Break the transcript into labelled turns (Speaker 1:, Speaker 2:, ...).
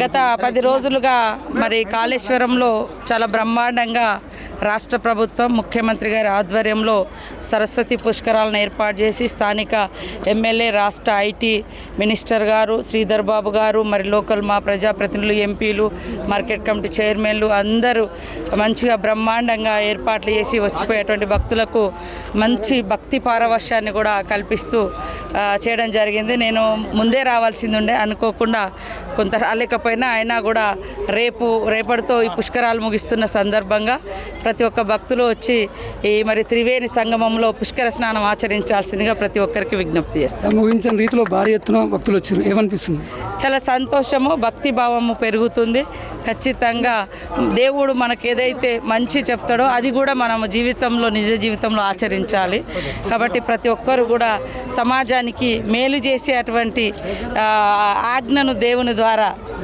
Speaker 1: గత 10 రోజులుగా మరి కాళేశ్వరంలో చాలా బ్రహ్మాండంగా రాష్ట్ర ప్రభుత్వం ముఖ్యమంత్రి గారి ఆధ్వర్యంలో సరస్వతి పుష్కరాలను ఏర్పాటు చేసి స్థానిక ఎమ్మెల్యే రాష్ట్ర ఐటీ మినిస్టర్ గారు శ్రీధర్ బాబు గారు మరి లోకల్ మా ప్రజాప్రతినిధులు ఎంపీలు మార్కెట్ కమిటీ చైర్మన్లు అందరూ మంచిగా బ్రహ్మాండంగా ఏర్పాట్లు చేసి వచ్చిపోయేటువంటి భక్తులకు మంచి భక్తి పారవశ్యాన్ని కూడా కల్పిస్తూ చేయడం జరిగింది. నేను ముందే రావాల్సింది ఉండే అనుకోకుండా కొంత రాలేకపోయినా అయినా కూడా రేపటితో ఈ పుష్కరాలు ముగిస్తున్న సందర్భంగా ప్రతి ఒక్క భక్తులు వచ్చి ఈ మరి త్రివేణి సంగమంలో పుష్కర స్నానం ఆచరించాల్సిందిగా ప్రతి ఒక్కరికి విజ్ఞప్తి చేస్తాం.
Speaker 2: ముగించిన రీతిలో భారీ ఎత్తున భక్తులు వచ్చారు, ఏమనిపిస్తుంది?
Speaker 1: చాలా సంతోషము, భక్తి భావము పెరుగుతుంది. ఖచ్చితంగా దేవుడు మనకు ఏదైతే మంచి చెప్తాడో అది కూడా మనం జీవితంలో నిజ జీవితంలో ఆచరించాలి. కాబట్టి ప్రతి ఒక్కరు కూడా సమాజానికి మేలు చేసే అటువంటి ఆజ్ఞను దేవుని ద్వారా